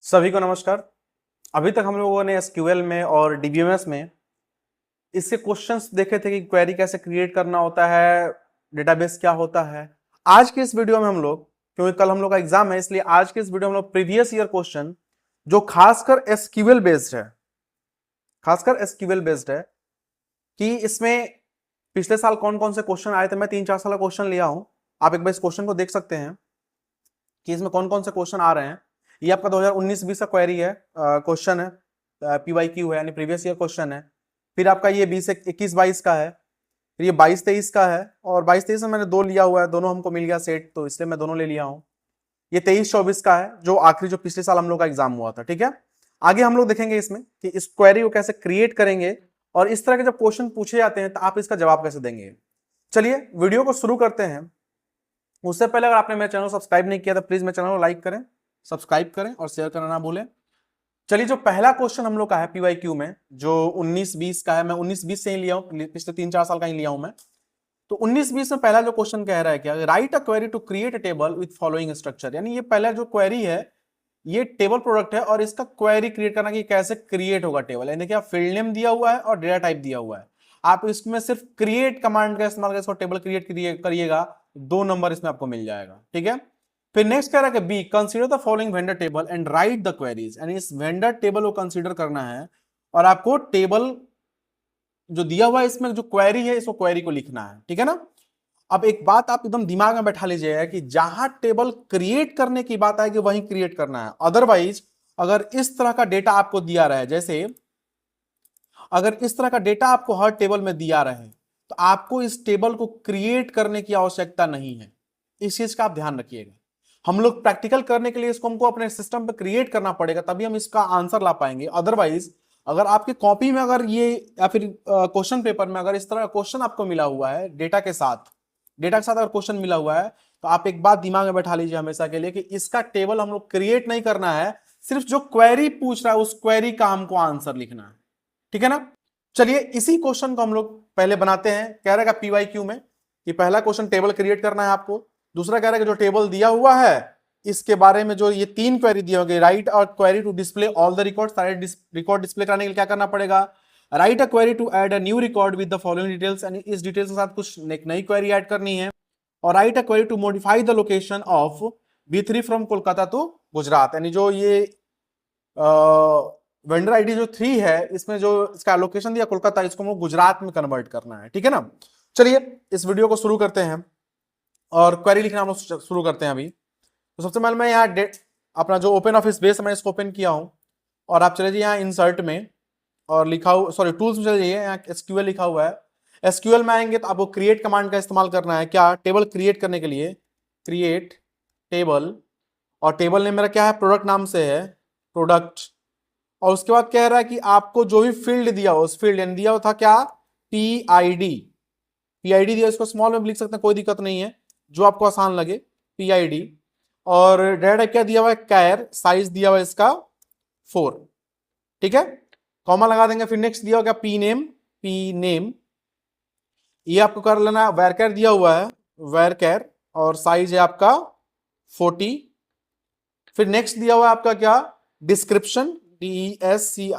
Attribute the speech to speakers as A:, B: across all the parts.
A: सभी को नमस्कार। अभी तक हम लोगों ने एसक्यूएल में और डीबीएमएस में इसके क्वेश्चंस देखे थे कि क्वेरी कैसे क्रिएट करना होता है, डेटाबेस क्या होता है। आज के इस वीडियो में हम लोग, क्योंकि कल हम लोग का एग्जाम है, इसलिए आज के इस वीडियो में हम लोग प्रीवियस ईयर क्वेश्चन जो खासकर एसक्यूएल बेस्ड है, कि इसमें पिछले साल कौन कौन से क्वेश्चन आए थे। मैं 3-4 साल का क्वेश्चन लिया हूं, आप एक बार इस क्वेश्चन को देख सकते हैं कि इसमें कौन कौन से क्वेश्चन आ रहे हैं। ये आपका 2019-20 का क्वेरी है, क्वेश्चन है, पीवाईक्यू है, यानी प्रीवियस ईयर क्वेश्चन है। फिर आपका ये 20-21-22 का है, फिर ये 22-23 का है, और 22-23 में मैंने दो लिया हुआ है, दोनों हमको मिल गया सेट, तो इसलिए मैं दोनों ले लिया हूं। ये 23-24 का है, जो आखिरी जो पिछले साल हम लोग का एग्जाम हुआ था। ठीक है, आगे हम लोग देखेंगे इसमें कि इस क्वेरी को कैसे क्रिएट करेंगे और इस तरह के जब क्वेश्चन पूछे जाते हैं तो आप इसका जवाब कैसे देंगे। चलिए वीडियो को शुरू करते हैं। उससे पहले अगर आपने मेरे चैनल को सब्सक्राइब नहीं किया तो प्लीज मेरे चैनल को लाइक करें, सब्सक्राइब करें और शेयर करना ना भूलें। चलिए, जो पहला क्वेश्चन हम लोग का है पीवाईक्यू में, जो 19-20 का है, मैं 19-20 से ही लिया हूं, पिछले 3-4 साल का ही लिया हूं मैं। तो 19-20 में पहला जो क्वेश्चन कह रहा है क्या, write a query to create a table with following structure. यानी ये पहला जो क्वेरी है ये टेबल प्रोडक्ट है और इसका क्वेरी क्रिएट करना कि कैसे क्रिएट होगा टेबल। यानी क्या, फील्ड नेम दिया हुआ है और डेटा टाइप दिया हुआ है। आप इसमें सिर्फ क्रिएट कमांड का इस्तेमाल करके इसको टेबल क्रिएट करिएगा, 2 नंबर इसमें आपको मिल जाएगा। ठीक है, फिर नेक्स्ट कह रहा है कि B, consider the following vendor table and write the queries. यानी इस वेंडर टेबल को कंसीडर करना है और आपको टेबल जो दिया हुआ है इसमें जो क्वेरी है इसको क्वेरी को लिखना है। ठीक है ना। अब एक बात आप एकदम दिमाग में बैठा लीजिएगा कि जहां टेबल क्रिएट करने की बात आएगी वहीं क्रिएट करना है। अदरवाइज अगर इस तरह का डेटा आपको दिया रहा है, जैसे अगर इस तरह का डेटा आपको हर टेबल में दिया रहे तो आपको इस टेबल को क्रिएट करने की आवश्यकता नहीं है। इस चीज का आप ध्यान रखिएगा। हम लोग प्रैक्टिकल करने के लिए इसको हमको अपने सिस्टम पे क्रिएट करना पड़ेगा, तभी हम इसका आंसर ला पाएंगे। अदरवाइज अगर आपकी कॉपी में अगर ये या फिर क्वेश्चन पेपर में अगर इस तरह का क्वेश्चन आपको मिला हुआ है डेटा के साथ अगर क्वेश्चन मिला हुआ है, तो आप एक बात दिमाग में बैठा लीजिए हमेशा के लिए कि इसका टेबल हम लोग क्रिएट नहीं करना है, सिर्फ जो क्वेरी पूछ रहा है उस क्वेरी का हमको आंसर लिखना है। ठीक है ना। चलिए इसी क्वेश्चन को हम लोग पहले बनाते हैं। कह रहेगा पीवाईक्यू में कि पहला क्वेश्चन टेबल क्रिएट करना है आपको, दूसरा कह रहा है कि जो टेबल दिया हुआ है इसके बारे में जो ये 3 क्वेरी दिए होंगे, राइट और query to display all the record. सारे रिकॉर्ड डिस्प्ले करने के लिए क्या करना पड़ेगा, write a query to add a new record with the following details. यानी इस डिटेल्स के साथ कुछ एक नई क्वेरी ऐड करनी है। और write a query to modify the location of B3 from Kolkata to Gujarat. यानी जो ये वेंडर आईडी जो 3 है इसमें जो इसका लोकेशन दिया कोलकाता, इसको हम गुजरात में कन्वर्ट करना है। ठीक है ना। चलिए इस वीडियो को शुरू करते हैं और क्वेरी लिखना हम लोग शुरू करते हैं अभी। तो सबसे पहले मैं यहाँ अपना जो ओपन ऑफिस बेस मैं इसको ओपन किया हूँ, और आप चले जाइए यहाँ इंसर्ट में और लिखा हुआ, सॉरी टूल्स में चले जाइए, यहाँ एसक्यूएल लिखा हुआ है। एसक्यूएल में आएंगे तो आपको क्रिएट कमांड का इस्तेमाल करना है। क्या, टेबल क्रिएट करने के लिए क्रिएट टेबल, और टेबल नेम मेरा क्या है, प्रोडक्ट नाम से है, प्रोडक्ट। और उसके बाद कह रहा है कि आपको जो भी फील्ड दिया हो उस फील्ड दिया हुआ था क्या, पीआईडी दिया, इसको स्मॉल में लिख सकते हैं, कोई दिक्कत नहीं है, जो आपको आसान लगे, पीआईडी। और डेटा क्या दिया हुआ है, कैर, साइज दिया हुआ है इसका 4। ठीक है, कॉमा लगा देंगे। फिर नेक्स्ट दिया होगा पी नेम, ये आपको कर लेना है। वैरकैर दिया हुआ है, वैरकैर, और साइज है आपका 40। फिर नेक्स्ट दिया हुआ है आपका क्या, डिस्क्रिप्शन, DESCRI,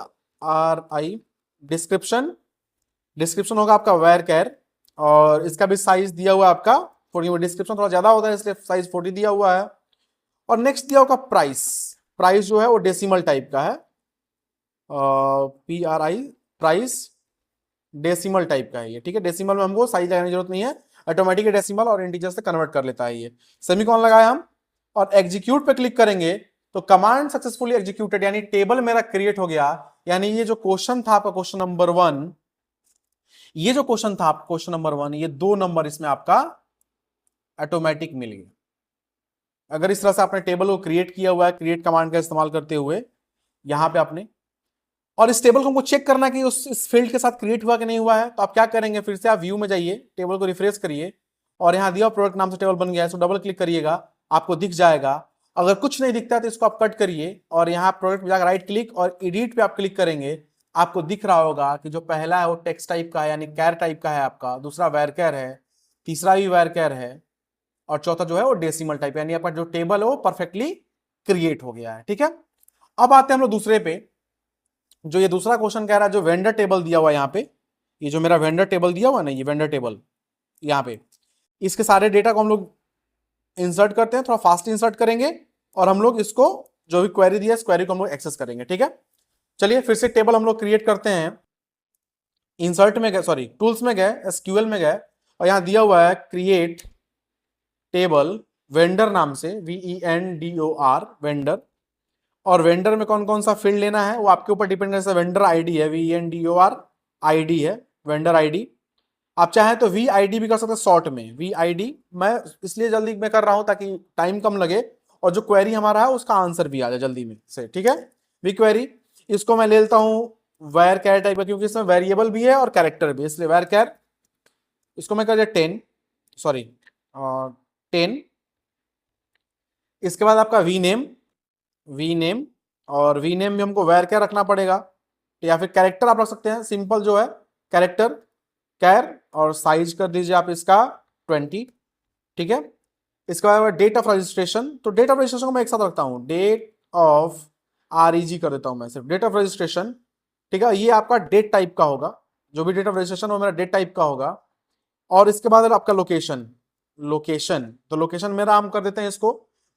A: डिस्क्रिप्शन होगा आपका वैरकैर, और इसका भी साइज दिया हुआ है आपका 40। डिस्क्रिप्शन थोड़ा ज्यादा होता है इसलिए साइज 40 दिया हुआ है। और नेक्स्ट दिया होगा प्राइस जो है वो डेसिमल टाइप का है, PRI, प्राइस डेसिमल टाइप का है ये। ठीक है, डेसिमल में हमको साइज लगाने की जरूरत नहीं है, ऑटोमेटिक डेसिमल और इंटीजर से कन्वर्ट कर लेता है ये। सेमीकोलन लगाए हम और एग्जीक्यूट पे क्लिक करेंगे तो कमांड सक्सेसफुली एग्जीक्यूटेड, यानी टेबल मेरा क्रिएट हो गया। यानी ये जो क्वेश्चन था आपका क्वेश्चन नंबर 1, ये जो क्वेश्चन था क्वेश्चन नंबर 1, ये 2 नंबर इसमें आपका ऑटोमेटिक मिल गया। अगर इस तरह से आपने टेबल को क्रिएट किया हुआ है क्रिएट कमांड का इस्तेमाल करते हुए यहां पे आपने, और इस टेबल को हमको चेक करना कि इस फील्ड के साथ क्रिएट हुआ कि नहीं हुआ है, तो आप क्या करेंगे, फिर से आप व्यू में जाइए, टेबल को रिफ्रेश करिए, और यहां दिया प्रोडक्ट नाम से टेबल बन गया है, तो डबल क्लिक करिएगा, आपको दिख जाएगा। अगर कुछ नहीं दिखता है तो इसको आप कट करिए और यहाँ प्रोडक्ट में जाकर राइट क्लिक और एडिट पे आप क्लिक करेंगे, आपको दिख रहा होगा कि जो पहला है वो टेक्स्ट टाइप का है, यानी कैर टाइप का है आपका, दूसरा वैरकैर है, तीसरा भी वैरकैर है, और चौथा जो है वो डेसिमल टाइप, यानी आपका जो टेबल है वो परफेक्टली क्रिएट हो गया है। ठीक है, अब आते हैं हम लोग दूसरे पे, जो ये दूसरा क्वेश्चन कह रहा है, जो वेंडर टेबल दिया हुआ है यहाँ पे, ये जो मेरा वेंडर टेबल दिया हुआ है ना, ये वेंडर टेबल यहाँ पे, इसके सारे डेटा को हम लोग इंसर्ट करते हैं, थोड़ा फास्ट इंसर्ट करेंगे और हम लोग इसको जो भी क्वेरी दिया है इस क्वेरी को हम लोग एक्सेस करेंगे। ठीक है, चलिए फिर से टेबल हम लोग क्रिएट करते हैं। इंसर्ट में गए, सॉरी टूल्स में गए, एसक्यूएल में गए और यहां दिया हुआ है क्रिएट टेबल वेंडर नाम से, VENDOR वेंडर। और वेंडर में कौन कौन सा फील्ड लेना है वो आपके ऊपर डिपेंड करता है। वेंडर आईडी है, VENDOR आईडी है, वेंडर आईडी। आप चाहें तो VID भी कर सकते हैं शॉर्ट में, VID। मैं इसलिए जल्दी में कर रहा हूं ताकि टाइम कम लगे और जो क्वेरी हमारा है उसका आंसर भी आ जाए जल्दी में से। ठीक है, वी क्वेरी, इसको मैं ले लेता हूं वायर कैर टाइप का, क्योंकि इसमें वेरिएबल भी है और कैरेक्टर भी, इसलिए वायर कैर। इसको मैं कर दिया 10, सॉरी 10। इसके बाद आपका वी नेम, और वी नेम भी हमको वायर कैर रखना पड़ेगा, या फिर कैरेक्टर आप रख सकते हैं, सिंपल जो है कैरेक्टर कैर, और साइज कर दीजिए आप इसका 20। ठीक है, इसके बाद डेट ऑफ रजिस्ट्रेशन, तो डेट ऑफ रजिस्ट्रेशन को मैं एक साथ रखता हूं, डेट ऑफ REG कर देता हूं मैं, सिर्फ डेट ऑफ रजिस्ट्रेशन। ठीक है, ये आपका डेट टाइप का होगा, जो भी डेट ऑफ रजिस्ट्रेशन वो मेरा डेट टाइप का होगा। और इसके बाद आपका लोकेशन, तो लोकेशन मेरा हम कर देते हैं इसको।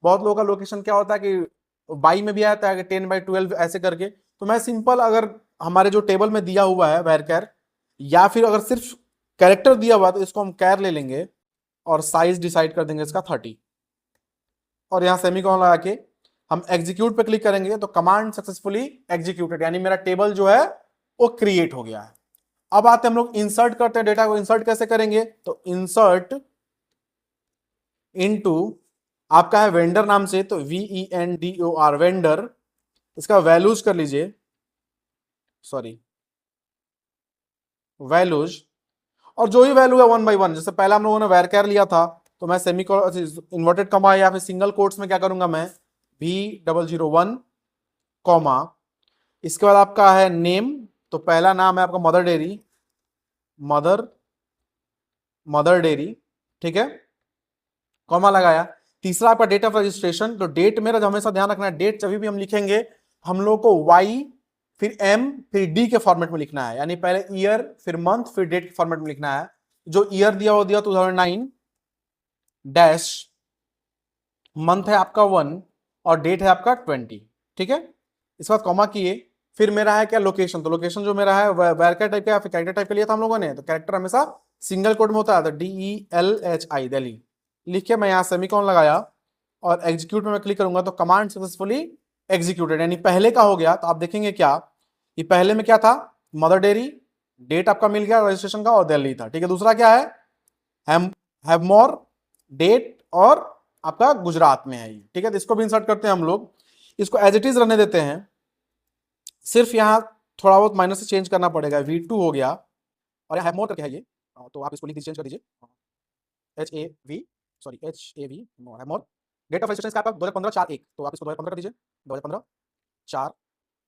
A: बहुत लोगों का लोकेशन क्या होता है कि बाई में भी आता है, 10/12 ऐसे करके, तो मैं सिंपल अगर हमारे जो टेबल में दिया हुआ है वायर कैर, या फिर अगर सिर्फ कैरेक्टर दिया हुआ है तो इसको हम कैर ले लेंगे और साइज डिसाइड कर देंगे इसका 30, और यहां सेमीकोलन लगा के हम एग्जीक्यूट पे क्लिक करेंगे तो कमांड सक्सेसफुली एग्जीक्यूटेड, यानी मेरा टेबल जो है वो क्रिएट हो गया है। अब आते हैं हम लोग इंसर्ट करते हैं, डेटा को इंसर्ट कैसे करेंगे, तो इंसर्ट इनटू आपका है वेंडर नाम से, तो VENDOR वेंडर, इसका वैल्यूज कर लीजिए, सॉरी वैल्यूज, और जो ही वैल्यू है 1 by 1, जैसे पहला हम लोगों ने वैरकैर लिया था तो मैं इन्वर्टेड कमा या फिर सिंगल कोट्स में क्या करूंगा मैं, V001 कॉमा, इसके बाद आपका है नेम, तो पहला नाम है आपका मदर डेयरी। ठीक है, कॉमा लगाया। तीसरा आपका डेट ऑफ रजिस्ट्रेशन, तो डेट मेरा हमेशा ध्यान रखना है, डेट जब भी हम लिखेंगे हम लोग को Y फिर M फिर D के फॉर्मेट में लिखना है, यानी पहले ईयर फिर मंथ फिर डेट के फॉर्मेट में लिखना है। जो ईयर दिया वो दिया 2009 डैश, मंथ है आपका 1 और डेट है आपका 20। ठीक है, इसके बाद कॉमा किए, फिर मेरा है क्या लोकेशन, तो लोकेशन जो मेरा है वायरकर टाइप का या फिर कैरेक्टर टाइप का लिया था हम लोगों ने, तो कैरेक्टर हमेशा सिंगल कोड में होता है, तो DELHI दिल्ली लिख के मैं यहाँ सेमीकोलन लगाया और एग्जीक्यूट में मैं क्लिक करूंगा तो कमांड सक्सेसफुली एग्जीक्यूटेड, यानी पहले का हो गया। तो आप देखेंगे क्या, ये पहले में क्या था, मदर डेयरी, डेट आपका मिल गया रजिस्ट्रेशन का और दिल्ली था। ठीक है, दूसरा क्या है, हैवमोर, डेट और आपका गुजरात में है ये। ठीक है, तो इसको भी इंसर्ट करते हैं हम लोग, इसको एज इट इज रहने देते हैं, सिर्फ यहाँ थोड़ा बहुत माइनस से चेंज करना पड़ेगा, V2 हो गया और यहाँ हैवमोर करके है ये, तो आप इसको लिख दीजिए, चेंज कर दीजिए HAV Havmor. Date of registration इसका आपका 2015/4/1, तो आप इसको 2015 कर दीजिए, 2015/4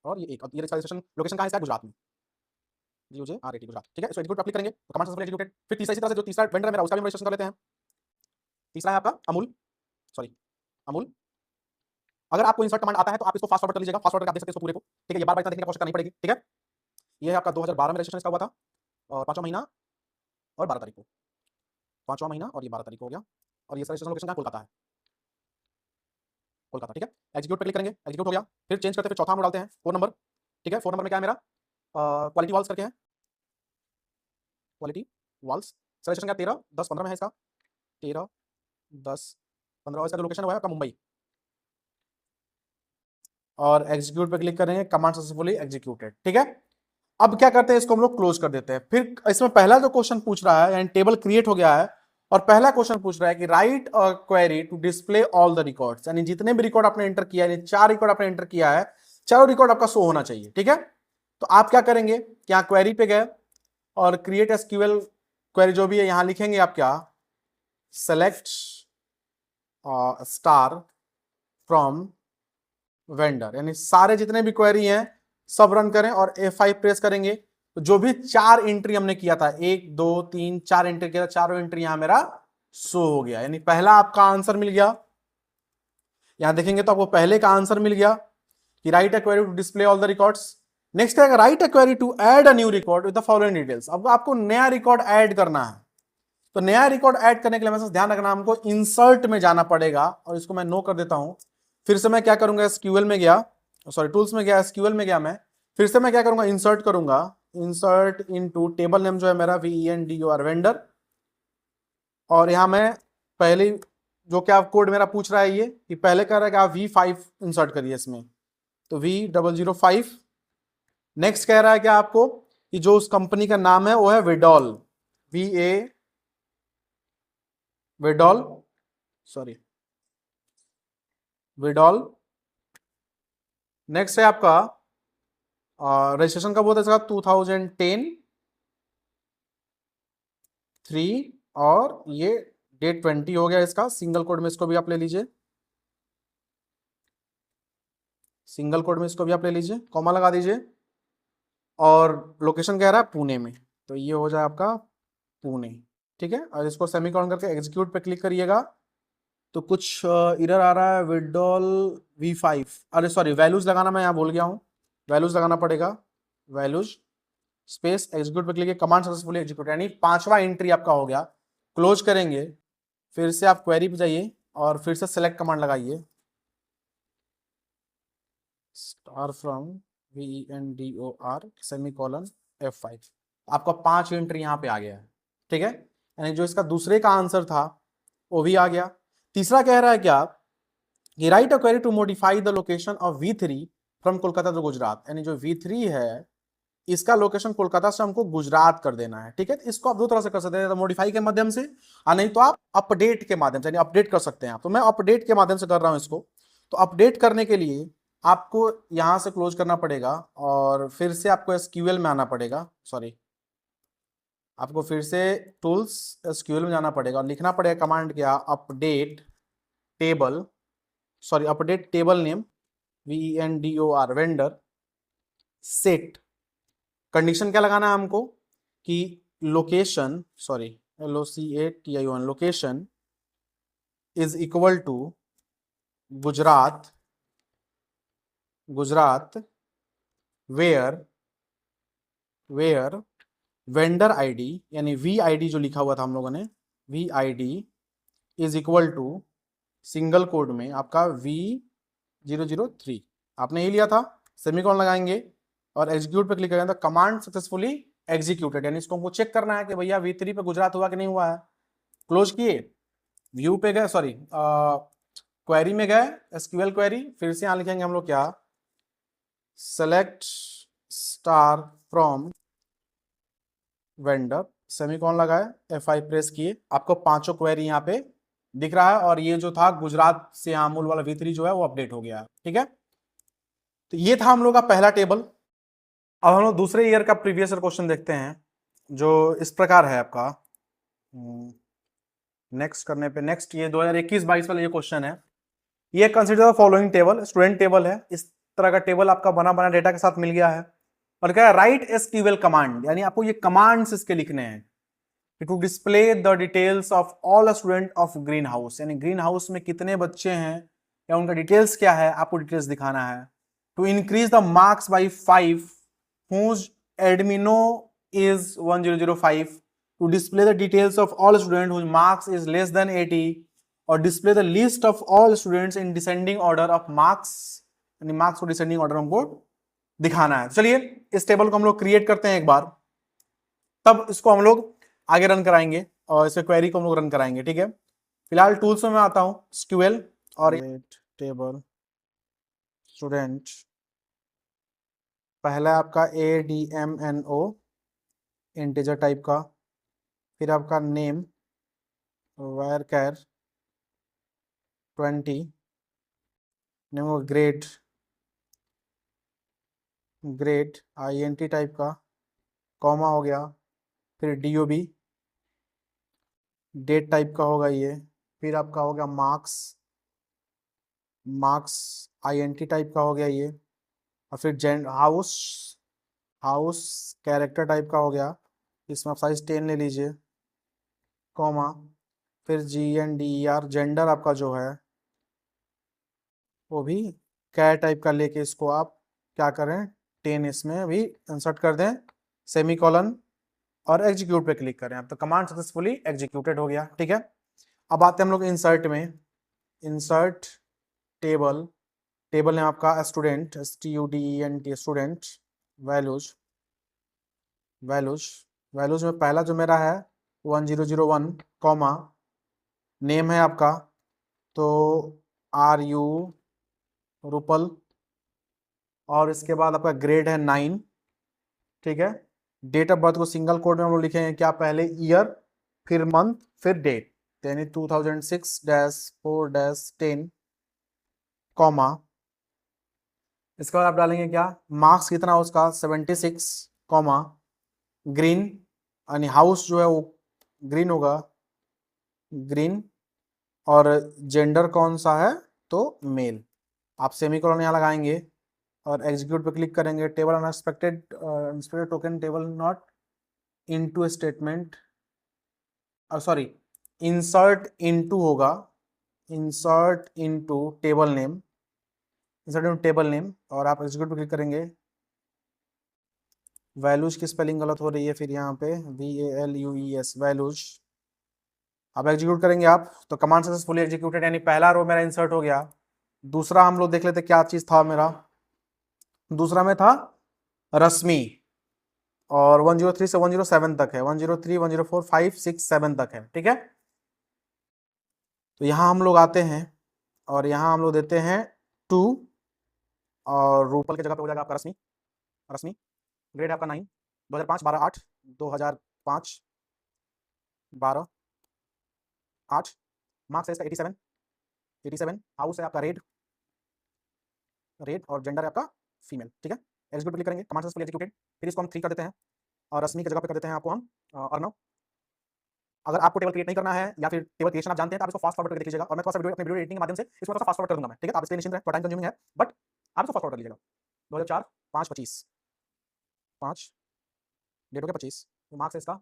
A: और ये 1, और ये रजिस्ट्रेशन लोकेशन कहाँ है इसका, गुजरात में, GUJRAT गुजरात। ठीक है, इसको एग्जीक्यूट पर क्लिक करेंगे तो कमांड सक्सेसफुली एग्जीक्यूटेड। फिर तीसरा, इसी तरह से जो तीसरा वेंडर है मेरा उसका भी रजिस्ट्रेशन कर लेते हैं। तीसरा है आपका अमूल। अगर आपको इंसर्ट कमांड आता है तो आप इसको फास्ट फॉरवर्ड कर लीजिएगा, फास्ट फॉरवर्ड आप देख सकते हैं इसको पूरे को। ठीक है, ये बार-बार इतना देखने की आवश्यकता नहीं पड़ेगी। ठीक है, ये है आपका 2012 में रजिस्ट्रेशन इसका हुआ था, और 5वां महीना और 12 तारीख को, 5वां महीना और ये 12 तारीख को हो गया, और ये रजिस्ट्रेशन लोकेशन कहाँ, कोलकाता है, कोलकाता। ठीक है, एग्जीक्यूट पे क्लिक करेंगे, एग्जीक्यूट हो गया। फिर चेंज करते, फिर चौथा हम डालते हैं 4 नंबर। ठीक है, 4 नंबर में क्या है मेरा, क्वालिटी वॉल्स करके है, क्वालिटी वॉल्स, रजिस्ट्रेशन क्या 13/10/15 में है इसका, 13/10/15, और इसका जो लोकेशन हुआ है आपका मुंबई, और एग्जीक्यूट पे क्लिक करेंगे, कमांड सक्सेसफुली एग्जीक्यूटेड। ठीक है, अब क्या करते हैं, इसको हम लोग क्लोज कर देते हैं। फिर इसमें पहला जो क्वेश्चन पूछ रहा है, यानी टेबल क्रिएट हो गया है और पहला क्वेश्चन पूछ रहा है कि write a query to display all the records, यानी जितने भी रिकॉर्ड आपने एंटर किया है, 4 रिकॉर्ड आपने एंटर किया है, चारों रिकॉर्ड आपका शो होना चाहिए। ठीक है, तो आप क्या करेंगे, क्या क्वेरी पे गए और क्रिएट एसक्यूएल क्वेरी जो भी है यहां लिखेंगे आप क्या, सेलेक्ट स्टार फ्रॉम वेंडर, यानी सारे जितने भी क्वेरी हैं सब रन करें और F5 प्रेस करेंगे, तो जो भी 4 एंट्री हमने किया था, 1 2 3 4 एंट्री किया था, चारों एंट्री यहां मेरा शो हो गया, यानी पहला आपका आंसर मिल गया। यहां देखेंगे तो आपको पहले का आंसर मिल गया, कि write a query to display all the records. Next है write a query to add a new record with the following details. अब आपको नया रिकॉर्ड ऐड करना है, तो नया रिकॉर्ड ऐड करने के लिए हमेशा ध्यान रखना हमको इंसर्ट में जाना पड़ेगा, और इसको मैं नो कर देता हूं। फिर से मैं क्या करूंगा, एसक्यूएल में गया, सॉरी टूल्स में गया, एसक्यूएल में गया मैं, फिर से मैं क्या करूंगा, इंसर्ट करूंगा, इंसर्ट इनटू टेबल नेम जो है मेरा VENDOR वेंडर, और यहां मैं पहले जो क्या कोड मेरा पूछ रहा है ये कि पहले कह रहा है कि आप V5 इंसर्ट करिए इसमें, तो V005। नेक्स्ट कह रहा है क्या आपको कि जो उस कंपनी का नाम है वो है विडॉल, विडॉल, सॉरी विडॉल। नेक्स्ट है आपका रजिस्ट्रेशन कब होता है इसका, 2010-3, और ये डेट 20 हो गया इसका। सिंगल कोड में इसको भी आप ले लीजिए, सिंगल कोड में इसको भी आप ले लीजिए, कॉमा लगा दीजिए, और लोकेशन कह रहा है पुणे में, तो ये हो जाए आपका पुणे। ठीक है, और इसको सेमीकोलन करके एग्जीक्यूट पे क्लिक करिएगा, तो कुछ इरर आ रहा है, विड्रॉल V5, अरे सॉरी वैल्यूज लगाना मैं यहाँ भूल गया हूँ, वैल्यूज लगाना पड़ेगा, वैल्यूज स्पेस एग्जीक्यूट पे क्लिक किया, कमांड सक्सेसफुली एग्जीक्यूट, यानी 5वां एंट्री आपका हो गया। क्लोज करेंगे, फिर से आप क्वेरी पे जाइए और फिर से सेलेक्ट कमांड लगाइए, star from VENDOR semicolon F5, आपका 5 एंट्री यहाँ पे आ गया है। ठीक है, यानी जो इसका दूसरे का आंसर था वो भी आ गया। तीसरा कह रहा है क्या कि write a query to modify the location of V3 from Kolkata to Gujarat, यानी जो V3 है इसका लोकेशन कोलकाता से हमको गुजरात कर देना है। ठीक है, तो इसको आप दो तरह से कर सकते हैं, मॉडिफाई के माध्यम से, और नहीं तो आप अपडेट के माध्यम से, यानी अपडेट कर सकते हैं आप। तो मैं अपडेट के माध्यम से कर रहा हूं इसको। तो अपडेट करने के लिए आपको यहां से क्लोज करना पड़ेगा और फिर से आपको एसक्यूएल में आना पड़ेगा, सॉरी आपको फिर से टूल्स एसक्यूएल में जाना पड़ेगा और लिखना पड़ेगा कमांड क्या, update table, sorry update table name VENDOR vendor set. Condition क्या लगाना है हमको कि location, sorry LOCATION, location is equal to Gujarat, Gujarat where vendor ID, यानी VID जो लिखा हुआ था हम लोगों ने, VID is equal to single quote में आपका V003, आपने ये लिया था, सेमीकोलन लगाएंगे और एग्जीक्यूट पे क्लिक करेंगे तो कमांड सक्सेसफुली एग्जीक्यूटेड, यानी इसको हमको चेक करना है कि भैया V3 पे गुजरात हुआ कि नहीं हुआ है। क्लोज किए, व्यू पे गए, सॉरी क्वेरी में गए, एसक्यूएल क्वेरी, फिर से यहां लिखेंगे हम लोग क्या, select star from vendor, semicolon लगाए, F5 प्रेस किए, आपको पांचों क्वेरी यहाँ पे दिख रहा है, और ये जो था गुजरात से अमूल वाला V3 जो है वो अपडेट हो गया है। ठीक है, तो ये था हम लोग का पहला टेबल। अब हम लोग दूसरे ईयर का प्रीवियस ईयर क्वेश्चन देखते हैं, जो इस प्रकार है आपका। नेक्स्ट करने पे, नेक्स्ट ये 2021-22 वाला ये क्वेश्चन है। ये consider the following table, student table है, इस तरह का टेबल आपका बना बना डेटा के साथ मिल गया है, और क्या है, राइट एसक्यूएल कमांड, यानी आपको ये कमांड्स इसके लिखने हैं to display the details of all student of green house, यानी ग्रीन हाउस में कितने बच्चे हैं या उनका डिटेल्स क्या है, आपको डिटेल्स दिखाना है। To increase the marks by 5 whose admino is 1005, to display the details of all students whose marks is less than 80, or display the list of all students in descending order of marks, यानी marks को descending order हमको दिखाना है। चलिए इस table को हम लोग क्रिएट करते हैं एक बार, तब इसको हम लोग आगे रन कराएंगे और इसे क्वेरी को हम लोग रन कराएंगे। ठीक है, फिलहाल टूल्स में मैं आता हूं, SQL और टेबल स्टूडेंट, पहला आपका ADMNO इंटीजर टाइप का, फिर आपका नेम varchar 20, नेम को ग्रेड INT टाइप का, कॉमा हो गया, फिर DOB डेट टाइप का होगा ये, फिर आपका हो गया मार्क्स INT टाइप का हो गया ये, और फिर हाउस कैरेक्टर टाइप का हो गया, इसमें आप साइज 10 ले लीजिए, कॉमा, फिर GNDER जेंडर आपका जो है वो भी कैर टाइप का लेके इसको आप क्या करें, 10 इसमें अभी इंसर्ट कर दें, सेमीकोलन और एग्जीक्यूट पे क्लिक करें। अब तो कमांड सक्सेसफुली एग्जीक्यूटेड हो गया। ठीक है, अब आते हैं हम लोग इंसर्ट में। इंसर्ट टेबल, टेबल है आपका student, STUDENT student, values, values values में पहला जो मेरा है 1001 कॉमा, नेम है आपका तो RU रूपल, और इसके बाद आपका ग्रेड है 9। ठीक है, डेट ऑफ बर्थ को सिंगल कोड में हम लोग लिखेंगे क्या, पहले ईयर, फिर मंथ, फिर डेट, यानी 2006-4-10 कॉमा, इसके बाद आप डालेंगे क्या, मार्क्स कितना उसका 76 कॉमा, ग्रीन, यानी हाउस जो है वो ग्रीन होगा, ग्रीन, और जेंडर कौन सा है तो मेल। आप सेमीकोलन यहाँ लगाएंगे और एग्जीक्यूट पे क्लिक करेंगे। Table unexpected unexpected token table not into statement, sorry insert into होगा, insert into table name, insert into table name, और आप एग्जीक्यूट पे क्लिक करेंगे। वैल्यूज की स्पेलिंग गलत हो रही है फिर यहाँ पे, VALUES वैल्यूज, अब एग्जीक्यूट करेंगे आप तो कमांड सक्सेसफुली एग्जीक्यूटेड, यानी पहला रो मेरा इंसर्ट हो गया। दूसरा हम लोग देख लेते क्या चीज था मेरा, दूसरा में था रश्मि, और 103 से 107 तक है, 103, 104, 5, 6, 7 तक है। ठीक है, तो यहाँ हम लोग आते हैं और यहाँ हम लोग देते हैं 2, और रूपल की जगह पे हो जाएगा आपका रश्मि, रश्मि, ग्रेड आपका 9, 2005, 12/8, 2005, 12/8, मार्क्स है इसका 87, 87, हाउस है आपका रेड, रेड, और जेंडर है आपका फीमेल। ठीक है, एग्जीक्यूट क्लिक करेंगे, कमांड सक्सेसफुली एग्जीक्यूटेड, फिर इसको हम 3 कर देते हैं और रश्मि की जगह पे कर देते हैं आपको हम अर्णव। अगर आपको टेबल क्रिएट नहीं करना है या फिर टेबल क्रिएशन आप जानते हैं तो आप इसको फास्ट फॉरवर्ड करके देख लीजिएगा, और मैं थोड़ा सा वीडियो अपने वीडियो एडिटिंग के माध्यम से इसको थोड़ा सा फास्ट फॉरवर्ड कर दूंगा मैं। ठीक है, आप इसके लिए निश्चिंत रहें, टाइम कंज्यूमिंग है बट आप इसको फास्ट फॉरवर्ड कर लीजिएगा। 2004, 5/25, 5, डेट हो गया 25, तो मार्क्स है इसका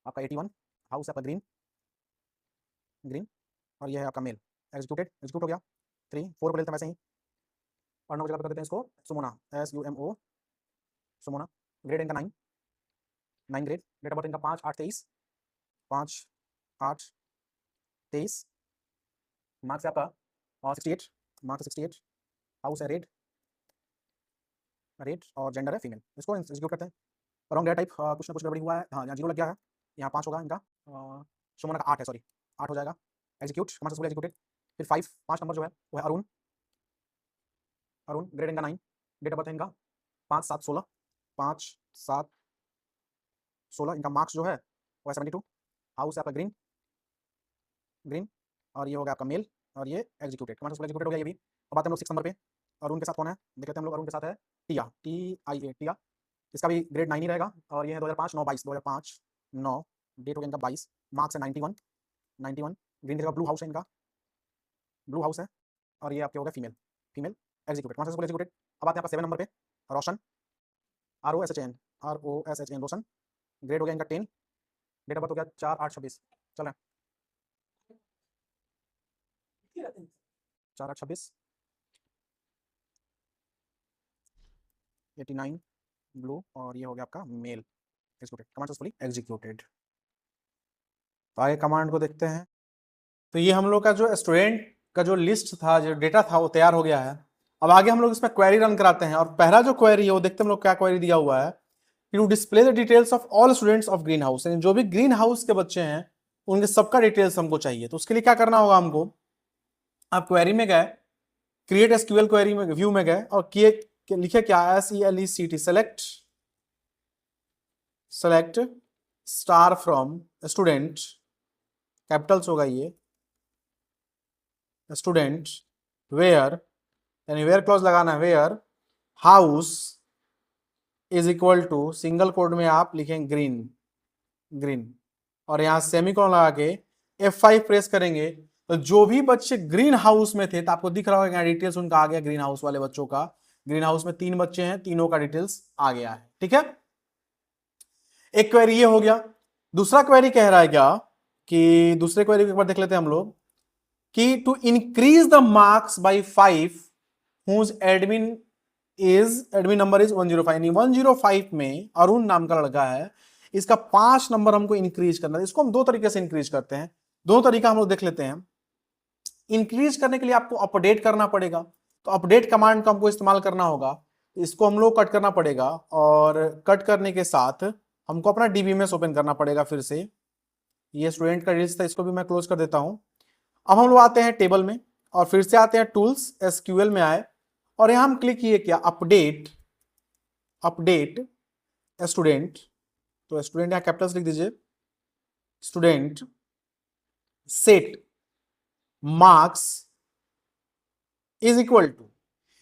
A: आपका 81, हाउस है आपका ग्रीन, ग्रीन, और ये है आपका मेल। एग्जीक्यूटेड, एग्जीक्यूट हो गया। 3, 4 को लेते हैं वैसे ही, और 9 जगह पे कर देते हैं इसको सुमोना, SUMO, सुमोना, ग्रेड इनका 9, 9 ग्रेड, डेट ऑफ बर्थ इनका 5/8/23, 5/8/23, मार्क्स है आपका 68, मार्क्स 68, हाउस है रेड, रेड, और जेंडर है फीमेल। इसको एग्जीक्यूट करते हैं। रॉन्ग डेटा टाइप कुछ ना कुछ गड़बड़ी हुआ है, हाँ यहाँ 0 लग गया है, यहाँ 5 होगा इनका, सुमन का 8 है, सॉरी 8 हो जाएगा। Execute, successfully executed. फिर 5 नंबर जो है वो है अरुण, अरुण, ग्रेड इनका 9, डेट ऑफ बर्थ है इनका 5/7/16, 5/7/16, इनका मार्क्स जो है वो है 72, हाउस है आपका ग्रीन, ग्रीन, और ये हो गया आपका मेल, और ये एग्जीक्यूटेड, कमांड सक्सेसफुली एग्जीक्यूटेड हो गया ये भी। अब आते हैं हम लोग 6 नंबर पे, अरुण के साथ कौन है देख लेते हैं हम लोग। अरुण के साथ है टिया, TIA, टिया, इसका भी ग्रेड 9 ही रहेगा, और ये है 2005, 9/22, 2005, 9, डेट हो गया इनका 22, मार्क्स है 91, 91, ग्रीन की जगह ब्लू हाउस है इनका, ब्लू हाउस है, और ये आपके हो गया female, female, executed, command successfully executed. अब आते हैं आपका 7 नंबर पे, रोशन, ROSHN, ROSHN, रोशन, ग्रेड हो गया इनका 10, डेट ऑफ बर्थ हो गया 4/8/26, चल रहा है 4/8/26, 89, ब्लू, और ये हो गया आपका मेल, एग्जीक्यूटेड, कमांड सक्सेसफुली एग्जीक्यूटेड। तो आगे कमांड को देखते हैं। तो ये हम लोग का जो स्टूडेंट का जो लिस्ट था, जो डेटा था, वो तैयार हो गया है। अब आगे हम लोग इसमें क्वेरी रन कराते हैं, और पहला जो क्वेरी है वो देखते हैं हम लोग क्या क्वेरी दिया हुआ है, to display the details of all students of green house, जो भी ग्रीन हाउस के बच्चे हैं उनके सबका डिटेल्स हमको चाहिए। तो उसके लिए क्या करना होगा हमको, आप क्वेरी में गए, क्रिएट एसक्यूएल क्वेरी में व्यू में गए और लिखे क्या, SELECT, select, select star from student, capitals होगा ये, स्टूडेंट, वेयर, यानी वेयर क्लॉज लगाना है, where house is equal to, single quote में आप लिखेंगे ग्रीन, ग्रीन, और यहां सेमीकोलन लगा के F5 प्रेस करेंगे तो जो भी बच्चे ग्रीन हाउस में थे, तो आपको दिख रहा होगा डिटेल्स उनका आ गया, ग्रीन हाउस वाले बच्चों का। ग्रीन हाउस में 3 बच्चे हैं, तीनों का डिटेल्स आ गया है। ठीक है, एक क्वेरी ये हो गया। दूसरा क्वेरी कह रहा है क्या कि, दूसरे क्वेरी एक बार देख लेते हैं हम लोग, कि to increase the marks by 5 admin number is 105, यानी 105 में अरुण नाम का लड़का है, इसका 5 नंबर हमको इंक्रीज करना है। इसको हम दो तरीके से इंक्रीज करते हैं, दो तरीका हम लोग देख लेते हैं। इंक्रीज करने के लिए आपको अपडेट करना पड़ेगा, तो अपडेट कमांड का हमको इस्तेमाल करना होगा। इसको हम लोग कट करना पड़ेगा, और कट करने के साथ हमको अपना डीबीएमएस ओपन करना पड़ेगा फिर से। ये स्टूडेंट का लिस्ट था, इसको भी मैं क्लोज कर देता हूं। अब हम लोग आते हैं टेबल में, और फिर से आते हैं टूल्स, एसक्यूएल में आए, और यहां हम क्लिक किए क्या, अपडेट स्टूडेंट। तो स्टूडेंट यहां कैपिटल्स लिख दीजिए, student set marks is equal to,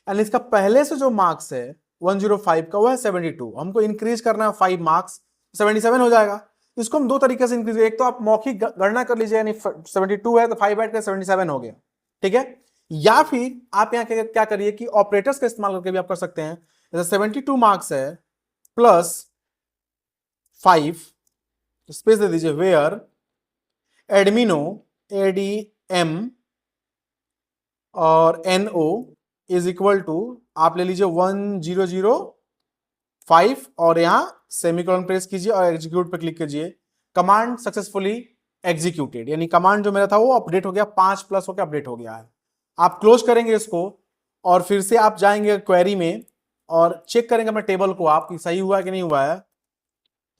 A: and इसका पहले से जो मार्क्स है 105 का वो है 72, हमको इंक्रीज करना है 5 मार्क्स, 77 हो जाएगा। इसको हम दो तरीके से इंक्रीज, एक तो आप मौखिक गणना कर लीजिए, यानी 72 है तो 5 ऐड कर 77 हो गया, ठीक है। या फिर आप यहाँ क्या करिए कि ऑपरेटर्स का इस्तेमाल करके भी आप कर सकते हैं। जैसे 72 मार्क्स है प्लस 5, स्पेस दे दीजिए, वेयर एडमिनो ADM और NO इज इक्वल टू, आप ले लीजिए 1005, और यहां सेमीकोलन प्रेस कीजिए और एग्जीक्यूट पे क्लिक कीजिए। कमांड सक्सेसफुली एग्जीक्यूटेड, यानी कमांड जो मेरा था वो अपडेट हो गया, 5 प्लस होकर अपडेट हो गया है। आप क्लोज करेंगे इसको, और फिर से आप जाएंगे क्वेरी में और चेक करेंगे अपने टेबल को आप कि सही हुआ है कि नहीं हुआ है।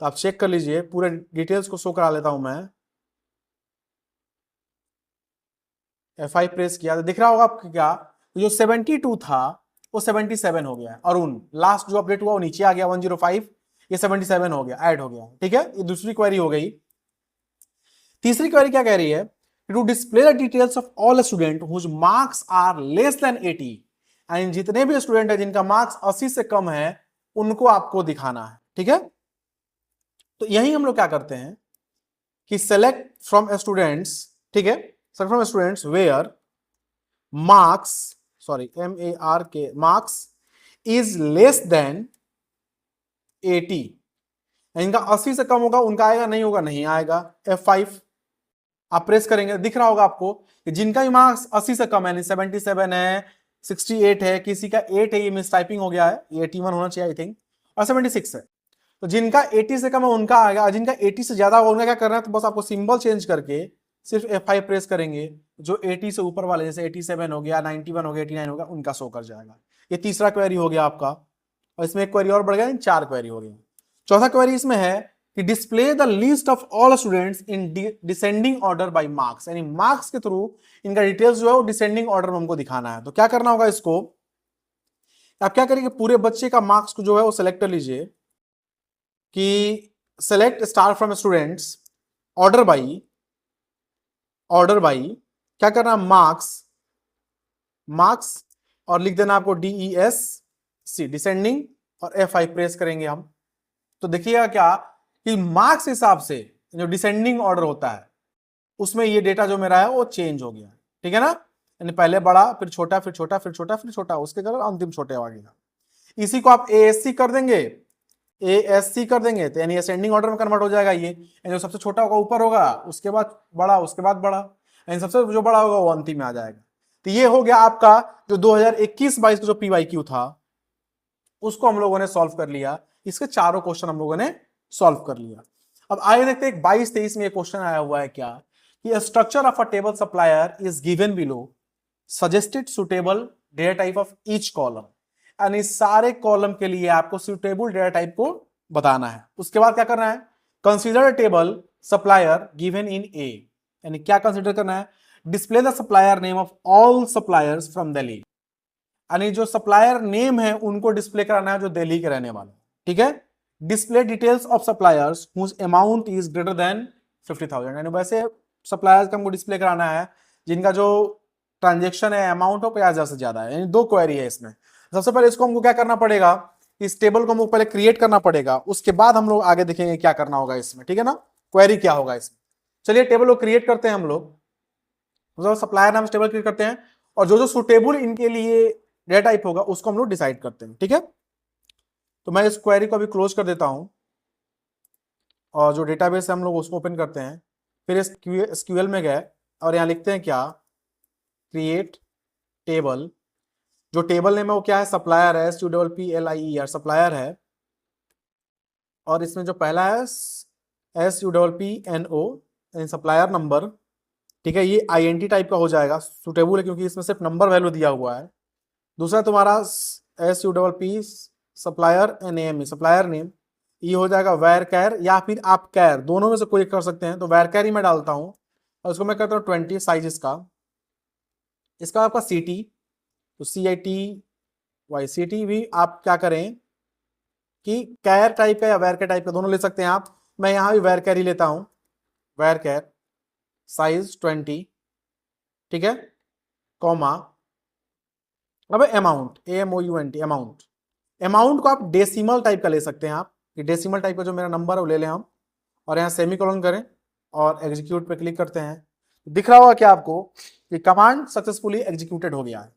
A: तो आप चेक कर लीजिए, पूरे डिटेल्स को शो करा लेता हूं मैं। F5 प्रेस किया तो दिख रहा होगा आपको क्या, जो 72 था वो 77 हो गया। अरुण लास्ट जो अपडेट हुआ वो नीचे आ गया 105, ये 77 हो गया, ऐड हो गया, ठीक है। ये दूसरी क्वेरी हो गई। तीसरी क्वेरी क्या कह रही है, to display the details of all student whose marks are less than 80, and जितने भी स्टूडेंट है जिनका मार्क्स 80 से कम है उनको आपको दिखाना है, ठीक है। तो यही हम लोग क्या करते हैं कि सेलेक्ट फ्रॉम स्टूडेंट्स, ठीक है, select from students where marks, sorry MARK, marks is less than 80, इनका 80 से कम होगा उनका आएगा, नहीं होगा नहीं आएगा। F5 आप प्रेस करेंगे, दिख रहा होगा आपको कि जिनका भी मार्क्स 80 से कम है, 77 है, 68 है, किसी का 8 है, ये मिस टाइपिंग हो गया है, ये 81 होना चाहिए आई थिंक, और 76 है, तो जिनका 80 से कम है उनका आएगा, और जिनका 80 से ज्यादा होगा उनका क्या करना है, तो बस आपको सिंबल चेंज करके सिर्फ F5 प्रेस करेंगे, जो 80 से ऊपर वाले जैसे 87 हो गया, 91 हो गया, 89 हो गया, उनका शो कर जाएगा। ये तीसरा क्वेरी हो गया आपका, और इसमें एक क्वेरी और बढ़ गया, 4 क्वेरी हो गई। चौथा क्वेरी इसमें है कि display the list of all students in descending order by marks, यानी मार्क्स के थ्रू इनका डिटेल्स जो है वो डिसेंडिंग ऑर्डर में हमको दिखाना है। तो क्या करना होगा, इसको आप क्या करेंगे, पूरे बच्चे का मार्क्स को जो है वो सिलेक्ट कर लीजिए कि select star from students order by क्या करना, मार्क्स और लिख देना आपको DESC डिसेंडिंग, और F5 प्रेस करेंगे हम। तो देखिएगा क्या कि मार्क्स हिसाब से जो डिसेंडिंग ऑर्डर होता है उसमें ये डेटा जो मेरा है वो चेंज हो गया, ठीक है ना, यानी पहले बड़ा, फिर छोटा, फिर छोटा, फिर छोटा, फिर छोटा, उसके बाद अंतिम छोटे आ गया। इसी को आप ASC कर देंगे, तो यानी असेंडिंग ऑर्डर में कन्वर्ट हो जाएगा। ये जो सबसे छोटा होगा ऊपर होगा, उसके बाद बड़ा, उसके बाद बड़ा, यानी सबसे जो बड़ा होगा वो अंतिम में आ जाएगा। तो ये हो गया आपका जो 2021-22 का जो PYQ था उसको हम लोगों ने सॉल्व कर लिया। इसके चारों क्वेश्चन हम लोगों ने सॉल्व कर लिया। अब आगे देखते हैं 22-23 में क्वेश्चन आया हुआ है क्या, कि structure of a table supplier is given below, suggested suitable data type of each column, यानी सारे कॉलम के लिए आपको सुटेबल डेटा टाइप को बताना है। उसके बाद क्या करना है, consider table supplier given in a, यानी क्या कंसीडर करना है, display the supplier name of all suppliers from Delhi, यानी जो सप्लायर नेम है उनको डिस्प्ले कराना है जो दिल्ली के रहने वाले, ठीक है। Display details of suppliers whose amount is greater than 50,000, यानी वैसे सप्लायर्स का हमको डिस्प्ले कराना है जिनका जो ट्रांजेक्शन है अमाउंट हो 50,000 से ज्यादा है, यानी 2 क्वेरी है इसमें। सबसे पहले इसको हमको क्या करना पड़ेगा, इस टेबल को हमको पहले क्रिएट करना पड़ेगा, उसके बाद हम लोग आगे देखेंगे क्या करना होगा इसमें, ठीक है ना, क्वेरी क्या होगा इसमें। चलिए टेबल को क्रिएट करते हैं हम लोग, सप्लायर नाम से टेबल क्रिएट करते हैं, और जो जो सुटेबल इनके लिए डेटा टाइप होगा उसको हम लोग डिसाइड करते हैं, ठीक है। तो मैं इस क्वेरी को अभी क्लोज कर देता हूं, और जो डेटाबेस है हम लोग उसको ओपन करते हैं, फिर इस SQL में गए और यहां लिखते हैं क्या, क्रिएट टेबल, जो टेबल नेम है वो क्या है, सप्लायर है, SUPPLIER सप्लायर है। और इसमें जो पहला है SUPPNO सप्लायर नंबर, ठीक है, ये INT टाइप का हो जाएगा, सुटेबल है क्योंकि इसमें सिर्फ नंबर वैल्यू दिया हुआ है। दूसरा तुम्हारा SUPP supplier NAME supplier name, ये हो जाएगा वैर कैर या फिर आप कैर, दोनों में से कोई कर सकते हैं, तो वैर कैर ही मैं डालता हूँ और उसको मैं करता हूँ 20 साइज इसका आपका CT, तो CITY भी आप क्या करें कि कैर टाइप का या वैर कैर टाइप का दोनों ले सकते हैं आप। मैं यहां भी वैर कैर ही लेता हूं, वैर कैर साइज 20, ठीक है, कॉमा, अब अमाउंट AMOUNT अमाउंट, अमाउंट को आप डेसिमल टाइप का ले सकते हैं आप, कि डेसिमल टाइप का जो मेरा नंबर है वो ले लें हम, और यहाँ सेमीकोलन करें और एग्जीक्यूट पे क्लिक करते हैं। दिख रहा होगा क्या आपको कि कमांड सक्सेसफुली एग्जीक्यूटेड हो गया है।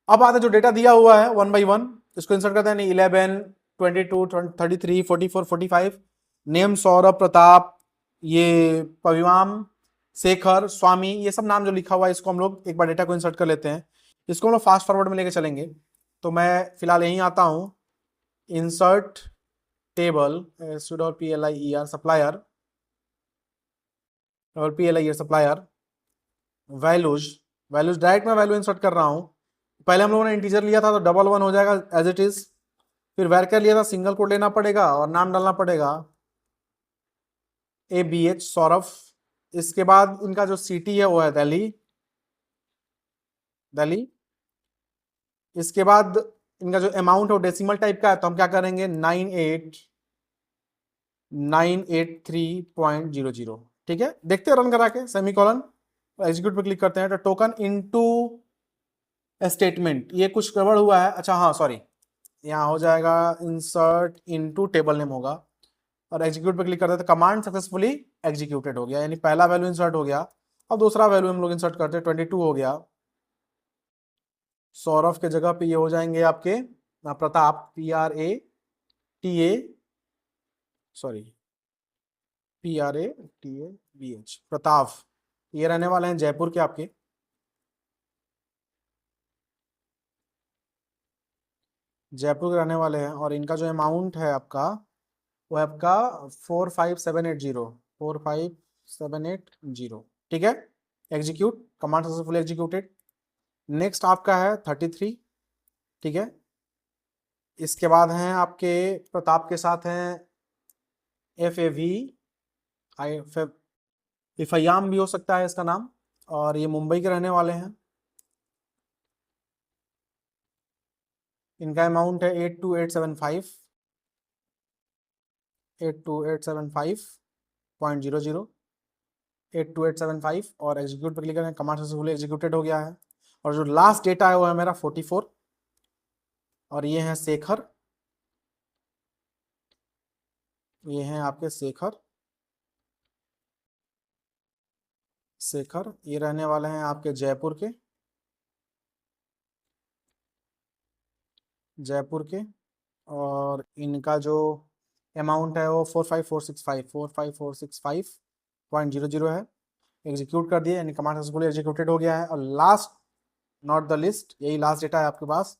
A: अब आता है जो डेटा दिया हुआ है 1 by 1, इसको इंसर्ट करते हैं, 11 22 33 44 45, नेम सौरभ प्रताप, ये पविवाम शेखर स्वामी, ये सब नाम जो लिखा हुआ है इसको हम लोग एक बार डेटा को इंसर्ट कर लेते हैं। इसको हम लोग फास्ट फॉरवर्ड में लेके चलेंगे, तो मैं फिलहाल यहीं आता हूं, इंसर्ट टेबल SUPPLIER सप्लायर और PLIER supplier values, values direct मैं वैल्यू इंसर्ट कर रहा हूं। पहले हम लोगों ने इंटीजर लिया था तो डबल 1 हो जाएगा एज इट इज, फिर वैरकर लिया था सिंगल कोड लेना पड़ेगा और नाम डालना पड़ेगा ABH सौरभ। इसके बाद इनका जो CT है वो है दिल्ली दिल्ली। इसके बाद इनका जो अमाउंट है वो डेसिमल टाइप का है, तो हम क्या करेंगे 98983.00, ठीक है। देखते हैं रन करा के, सेमीकोलन, एग्जीक्यूट पे क्लिक करते हैं, तो टोकन इनटू स्टेटमेंट, ये कुछ गड़बड़ हुआ है, अच्छा हाँ सॉरी, यहाँ हो जाएगा इंसर्ट इनटू टेबल नेम होगा, और एग्जीक्यूट पे क्लिक करते हैं तो कमांड सक्सेसफुली एग्जीक्यूटेड हो गया, यानी पहला वैल्यू इंसर्ट हो गया। अब दूसरा वैल्यू हम लोग इंसर्ट करते हैं, 22 हो गया। सौरभ के जगह पे ये हो जाएंगे आपके प्रताप, PRATABH प्रताप, ये रहने वाले हैं जयपुर के आपके, जयपुर के रहने वाले हैं, और इनका जो अमाउंट है आपका वो है आपका 45780, ठीक है। Execute, command successfully executed. Next आपका है 33, ठीक है। इसके बाद हैं आपके प्रताप के साथ हैं FAV, इफयाम भी हो सकता है इसका नाम, और ये मुंबई के रहने वाले हैं। इनका अमाउंट है 82875 82875.00 82875, और एग्जीक्यूट पर क्लिक करें, कमांड सक्सेसफुली एग्जीक्यूटेड हो गया है। और जो लास्ट डेटा है वो है मेरा 44, और ये है शेखर, ये हैं आपके शेखर, ये रहने वाले हैं आपके जयपुर के, और इनका जो अमाउंट है वो 45465.00 है। एग्जीक्यूट कर दिए, यानी कमांड सक्सेसफुली एग्जीक्यूटेड हो गया है। और लास्ट नॉट द लिस्ट, यही लास्ट डेटा है आपके पास,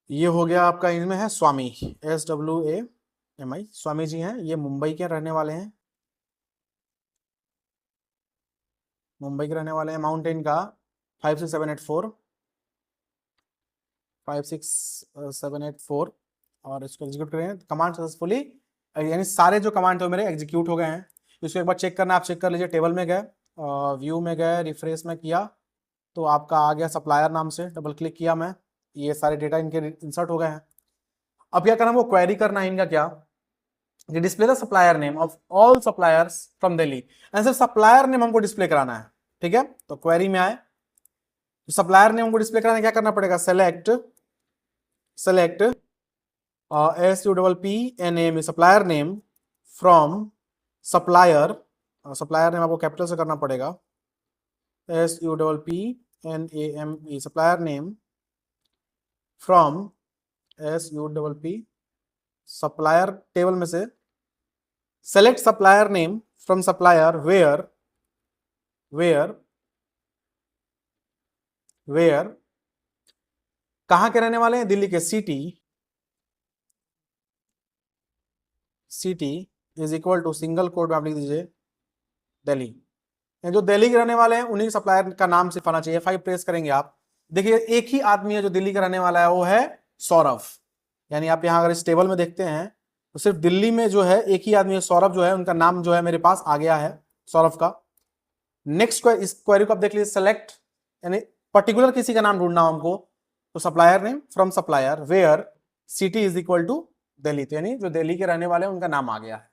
A: ये हो गया आपका, इनमें है स्वामी, SWAMI, स्वामी जी हैं, ये मुंबई के रहने वाले हैं, अमाउंट है इनका 56784, और इसको एग्जीक्यूट करें, कमांड सक्सेसफुली, यानी सारे जो कमांड थे मेरे एग्जीक्यूट हो गए हैं। इसको एक बार चेक करना, आप चेक कर लीजिए, टेबल में गए, व्यू में गए, रिफ्रेश में किया तो आपका आ गया सप्लायर नाम से, डबल क्लिक किया मैं, ये सारे डेटा इनके इंसर्ट हो गए हैं। अब क्या करना है, वो क्वेरी करना है इनका, क्या, display the supplier name of all suppliers from Delhi, ऐसे सप्लायर नेम हमको डिस्प्ले कराना है, ठीक है। तो क्वेरी में आए, सप्लायर नेम हमको डिस्प्ले कराना, क्या करना पड़ेगा, select SUPPNAME supplier name from supplier, supplier name आपको कैपिटल से करना पड़ेगा, SUPPNAME supplier name from SUPP supplier table में से select supplier name from supplier where where, कहां के रहने वाले हैं, दिल्ली के, city is equal to single quote में आप लिख दीजिए दिल्ली। जो दिल्ली के रहने वाले हैं उन्हीं सप्लायर का नाम सिर्फ आना चाहिए। 5 प्रेस करेंगे आप, देखिए एक ही आदमी है जो दिल्ली का रहने वाला है, वो है सौरभ। यानी आप यहां अगर इस टेबल में देखते हैं तो सिर्फ दिल्ली में जो है एक ही आदमी है, सौरभ जो है, उनका नाम जो है मेरे पास आ गया है, सौरभ का। नेक्स्ट इस क्वेरी को आप देख लीजिए, सेलेक्ट, यानी पर्टिकुलर किसी का नाम ढूंढना हो हमको, तो supplier name from supplier where city is equal to Delhi, तो यानी जो दिल्ली के रहने वाले हैं उनका नाम आ गया है।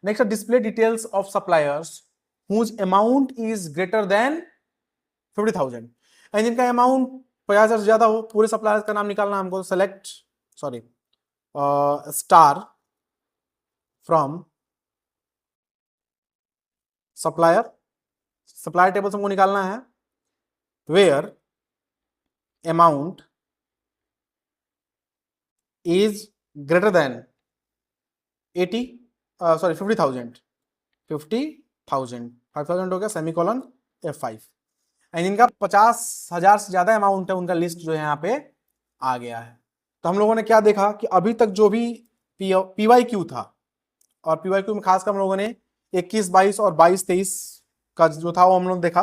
A: Next, display details of suppliers whose amount is greater than 50,000, and जिनका अमाउंट 50,000 से ज्यादा हो, पूरे सप्लायर्स का नाम निकालना हमको। Select star from supplier, supplier table से हमको निकालना है where amount is greater than 50,000, 5,000 हो गया, सेमीकोलन F5, एंड इनका 50,000 से ज्यादा अमाउंट है, उनका लिस्ट जो है यहाँ पे आ गया है। तो हम लोगों ने क्या देखा कि अभी तक जो भी PYQ था, और PYQ में खासकर हम लोगों ने 21, 22 और 22, 23 का जो था वो हम लोग देखा।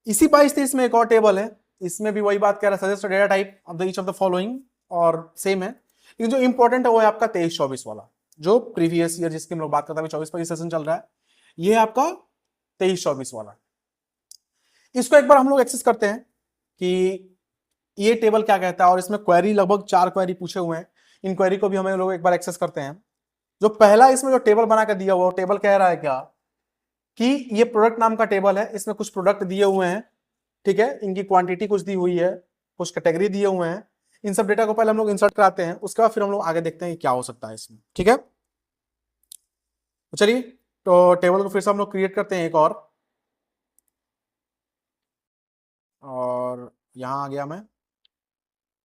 A: इसी 22, 23 में एक और टेबल है, इसमें भी वही बात कह रहा है, suggest data type of the each of the following, और सेम है, लेकिन जो इंपॉर्टेंट है वो है आपका 23, 24 वाला, जो प्रीवियस ईयर जिसकी हम लोग बात करते हैं, 24-25 सेशन चल रहा है, ये है आपका 23, 24 वाला। इसको एक बार हम लोग एक्सेस करते हैं कि ये टेबल क्या कहता है, और इसमें क्वेरी लगभग 4 क्वेरी पूछे हुए हैं, इन क्वेरी को भी हम लोग एक बार एक्सेस करते हैं। जो पहला इसमें जो टेबल बना कर दिया हुआ, टेबल कह रहा है क्या कि ये प्रोडक्ट नाम का टेबल है, इसमें कुछ प्रोडक्ट दिए हुए हैं, ठीक है, इनकी क्वांटिटी कुछ दी हुई है, कुछ कैटेगरी दिए हुए हैं, इन सब डेटा को पहले हम लोग इंसर्ट कराते हैं, उसके बाद फिर हम लोग आगे देखते हैं कि क्या हो सकता है इसमें, ठीक है। तो चलिए, तो टेबल को फिर से हम लोग क्रिएट करते हैं एक और यहां आ गया मैं,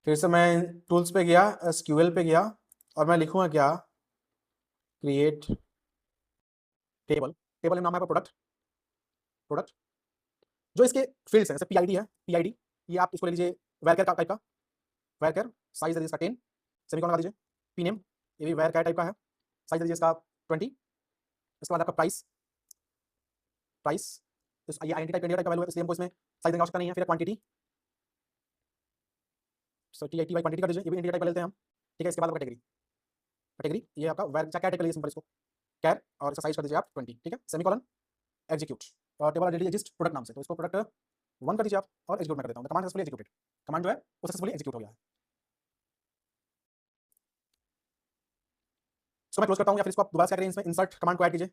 A: फिर से मैं टूल्स पे गया, SQL पे गया, और मैं लिखूंगा क्या, क्रिएट टेबल, टेबल नाम है प्रोडक्ट, जो इसके फील्ड्स हैं, जैसे PID है, PID ये आप इसको ले लीजिए वैरकर टाइप का, वैरकर, साइज है इसका 10, सेमीकोलन लगा दीजिए। PNAME ये भी वैरकर टाइप का है, साइज है इसका 20। इसके बाद आपका प्राइस, ये आइडेंटिटी टाइप, इंडिया टाइप का वैल्यू है, इसलिए हमको इसमें साइज देने की आवश्यकता नहीं है। फिर quantity, so TIT by quantity कर दीजिए, ये भी इंडिया टाइप का लेते हैं हम, ठीक है। इसके बाद कैटेगरी ये आपका वैर क्या टाइप का सिंपल इसको कैर, और इसका साइज कर दीजिए आप 20, ठीक है। सेमीकोलन एग्जीक्यूट, और टेबल आइडेंटिटी एग्जिस्ट प्रोडक्ट नाम से, तो इसको प्रोडक्ट 1 कर दीजिए आप, और एग्जीक्यूट में कर देता हूं। कमांड सक्सेसफुली एग्जीक्यूटेड, कमांड जो है वो सक्सेसफुली एग्जीक्यूट हो गया है। इसको मैं क्लोज करता हूं, या फिर इसको आप दोबारा से क्या करें, इसमें इंसर्ट कमांड को ऐड कीजिए,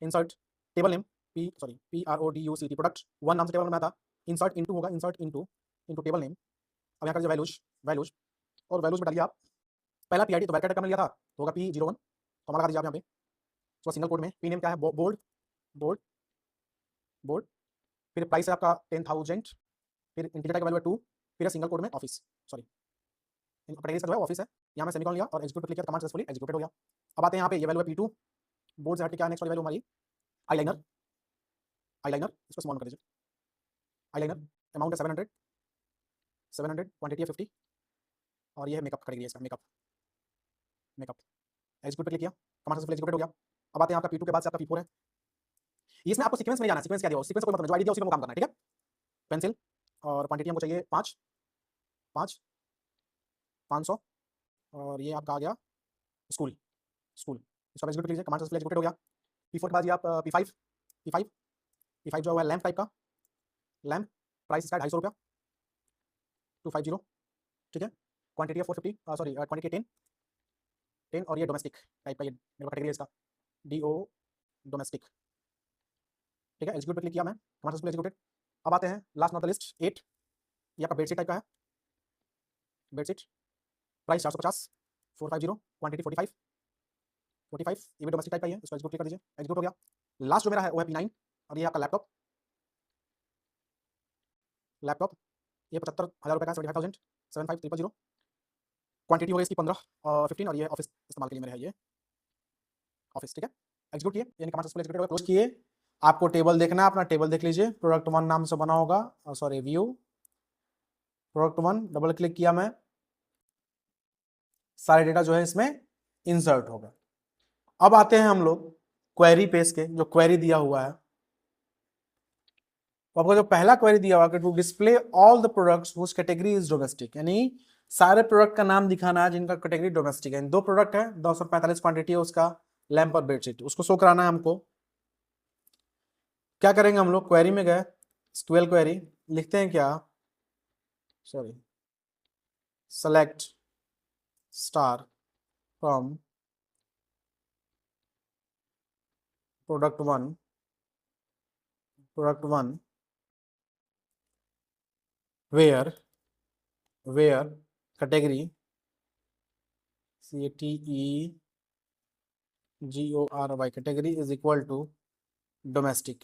A: insert table name PRODUCT product 1 नाम से टेबल में आता, इंसर्ट इनटू होगा, इंसर्ट इनटू टेबल नेम। अब यहाँ कर दीजिए वैल्यूज, और वैल्यूज में डालिए आप पहला PID, तो वैरकर का लिया था तो होगा P01, तो लगा दीजिए आप यहाँ पे। उसके सिंगल कोड में PNAME क्या है, बोल्ड, फिर प्राइस है आपका 10,000, फिर इंटीजर का वैल्यू है 2, फिर सिंगल कोड में ऑफिस, कैटेगरी का जो है ऑफिस है। यहाँ मैं सेमीकोलन लिया और एग्जीक्यूट क्लिक किया, कमांड सक्सेसफुली एग्जीक्यूटेड हो गया। अब आते हैं यहाँ पे, ये वैल्यू है P2, बोर्ड से हट के क्या नेक्स्ट वाली वैल्यू हमारी, आईलाइनर, इसको स्मॉल कर दीजिए, आईलाइनर अमाउंट है 700, क्वांटिटी है 50, और ये है मेकअप कैटेगरी, इसका मेकअप, एग्जीक्यूट पे क्लिक किया, कमांड सक्सेसफुली एग्जीक्यूटेड हो गया। अब आते हैं आपका P2 के बाद से आपका P4 है, इसमें आपको सीक्वेंस में जाना है, सीक्वेंस क्या दिया हो, सीक्वेंस कोई मतलब जो आईडी दिया उसी पे काम करना है, ठीक है। पेंसिल, और क्वांटिटी हमको चाहिए 500, और ये आपका आ गया स्कूल, इसको एग्जीक्यूट कीजिए, कमांड सक्सेसफुली एग्जीक्यूटेड हो गया। P4 के बाद ये आप P5 जो है लैंप टाइप का, लैंप, प्राइस इसका 250 रुपया, 250, ठीक है। क्वांटिटी है 450, क्वांटिटी 10, और ये डोमेस्टिक टाइप का, ये मेरे कैटेगरी है इसका, DO डोमेस्टिक, ठीक है। एग्जीक्यूट पे क्लिक किया मैं, कमांड सक्सेसफुली एग्जीक्यूटेड। अब आते हैं लास्ट नॉट द लिस्ट 8, ये आपका बेडशीट टाइप का है, बेडशीट, प्राइस 450, 450, क्वांटिटी 45, ये भी डोमेस्टिक टाइप का ही है, इसको एग्जीक्यूट कर दीजिए, एग्जीक्यूट हो गया। लास्ट जो मेरा है वो है P9, और ये आपका लैपटॉप, ये 75,000 रुपये का, 75,000, 75,000, क्वांटिटी हो गई इसकी 15 और 15, और ये ऑफिस इस्तेमाल के लिए मेरे है, ये ऑफिस, ठीक है। एग्जीक्यूट किए, यानी कमांड सक्सेसफुली एग्जीक्यूट क्लोज किए। आपको टेबल देखना है, अपना टेबल देख लीजिए, प्रोडक्ट 1 नाम से बना होगा, व्यू, प्रोडक्ट 1 डबल क्लिक किया मैं, सारे डेटा जो है इसमें इंसर्ट हो गए। अब आते हैं हम लोग क्वेरी पेज के, जो क्वेरी दिया हुआ है। तो आपको जो पहला क्वेरी दिया हुआ है, to display all the products whose category is domestic, यानी सारे प्रोडक्ट का नाम दिखाना है जिनका कैटेगरी डोमेस्टिक है। 2 प्रोडक्ट है, 245 क्वांटिटी है उसका, लैंप और बेडशीट, उसको शो कराना है हमको। क्या करेंगे हम लोग, क्वेरी में गए, SQL क्वेरी लिखते हैं क्या, sorry, select star from product 1 where category CATEGORY category is equal to domestic,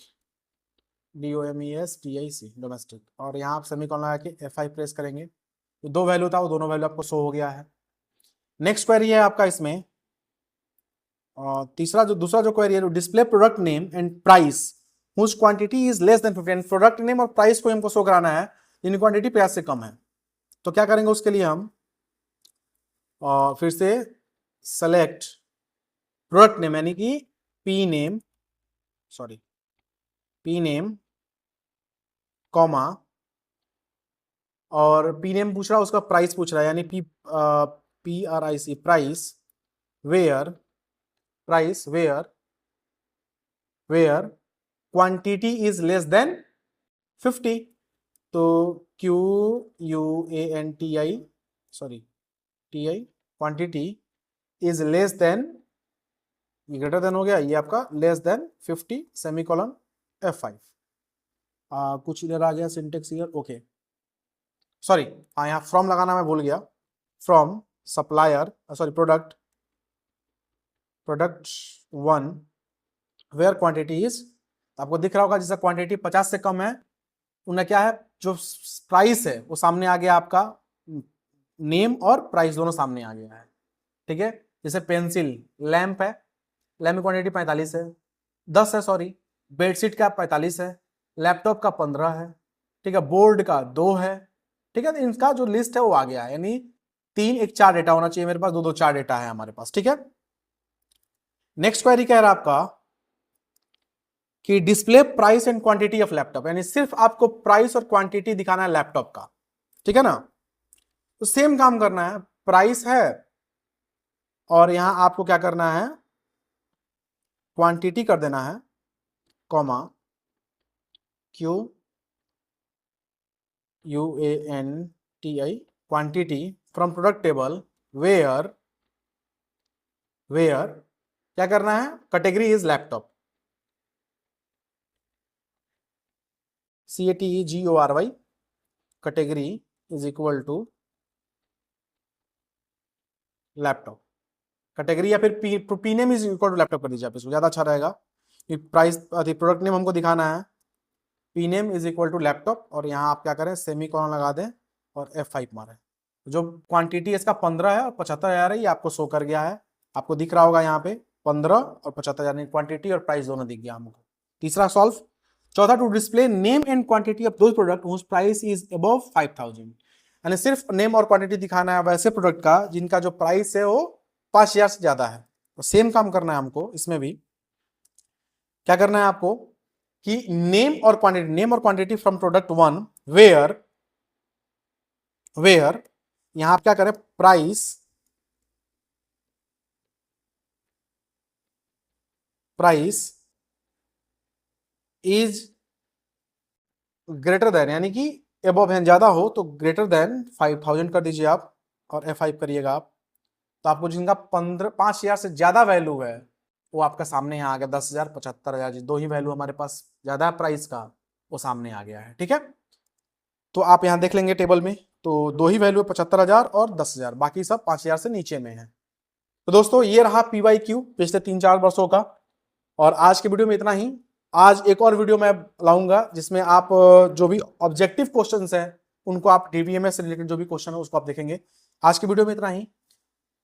A: DOMESTIC domestic, और यहाँ आप सेमीकोलन लगा के F5 प्रेस करेंगे तो 2 वैल्यू था, वो दोनों वैल्यू आपको शो हो गया है। नेक्स्ट क्वेरी है आपका इसमें, दूसरा जो क्वेरी है, display product name and price whose quantity is less than 50, product name और प्राइस को हमको शो कराना है जिनकी क्वांटिटी 50 से कम है। तो क्या करेंगे उसके लिए हम, फिर से सेलेक्ट प्रोडक्ट नेम यानी कि पी नेम कॉमा, और पी नेम पूछ रहा है, उसका प्राइस पूछ रहा है, यानी PRIC price, where quantity is less than 50, तो QUANTI quantity is less than, ये ग्रेटर देन हो गया, ये आपका लेस देन 50 सेमीकोलन F5। कुछ इधर आ गया सिंटेक्स इधर, ओके सॉरी, हाँ यहाँ फ्रॉम लगाना मैं भूल गया, from supplier sorry product 1 where quantity is, आपको दिख रहा होगा जैसा क्वांटिटी 50 से कम है, उन्हें क्या है, जो प्राइस है वो सामने आ गया, आपका नेम और प्राइस दोनों सामने आ गया है। ठीक है, जैसे पेंसिल, लैंप है, लैंप की क्वांटिटी 45 है, 10 है सॉरी, बेडशीट का 45 है, लैपटॉप का 15 है, ठीक है, बोर्ड का 2 है, ठीक है, तो इनका जो लिस्ट है वो आ गया है, यानी 3 1 4 डेटा होना चाहिए मेरे पास, 2 2 4 डेटा है हमारे पास। ठीक है, नेक्स्ट क्वेरी कह रहा है आपका कि display price and quantity of laptop, यानी सिर्फ आपको प्राइस और क्वांटिटी दिखाना है लैपटॉप का। ठीक है ना, तो सेम काम करना है, प्राइस है और यहां आपको क्या करना है, क्वांटिटी कर देना है, comma QUANTI quantity from product table where क्या करना है, category is laptop, CATEGORY category is equal to laptop, category या फिर P name is equal to laptop कर दीजिए आप, इसको ज्यादा अच्छा रहेगा। प्राइस प्रोडक्ट नेम हमको दिखाना है, P name is equal to laptop, और यहाँ आप क्या करें, सेमीकोलन लगा दें और F5 मारें। जो क्वांटिटी इसका 15 है और 75,000 है, ये आपको शो कर गया है, आपको दिख रहा होगा यहाँ पे 15 और 75,000, क्वांटिटी और प्राइस दोनों दिख गया हमको। तीसरा सॉल्व। चौथा, to display name and quantity of those product whose price is above 5,000, यानी सिर्फ नेम और क्वांटिटी दिखाना है वैसे प्रोडक्ट का जिनका जो प्राइस है वो 5,000 से ज्यादा है। तो सेम काम करना है हमको, इसमें भी क्या करना है आपको कि नेम और क्वांटिटी फ्रॉम प्रोडक्ट 1 वेयर यहां आप क्या करें, प्राइस इज ग्रेटर देन, यानी कि एबव है, ज्यादा हो तो ग्रेटर देन 5,000 कर दीजिए आप और F5 करिएगा आप, तो आपको जिनका 5,000 से ज्यादा वैल्यू है वो आपका सामने यहाँ आ गया, 10,000 75,000, 2 ही वैल्यू हमारे पास ज्यादा प्राइस का वो सामने आ गया है। ठीक है, तो आप यहाँ देख लेंगे टेबल में, तो 2 ही वैल्यू 75,000 और 10,000, बाकी सब 5,000 से नीचे में है। तो दोस्तों ये रहा PYQ पिछले 3-4 वर्षों का, और आज के वीडियो में इतना ही। आज एक और वीडियो मैं लाऊंगा जिसमें आप जो भी ऑब्जेक्टिव क्वेश्चंस हैं उनको आप DBMS से रिलेटेड जो भी क्वेश्चन है उसको आप देखेंगे। आज की वीडियो में इतना ही।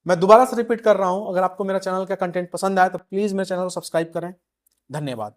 A: मैं दोबारा से रिपीट कर रहा हूं, अगर आपको मेरा चैनल का कंटेंट पसंद आए तो प्लीज मेरे चैनल को सब्सक्राइब करें। धन्यवाद।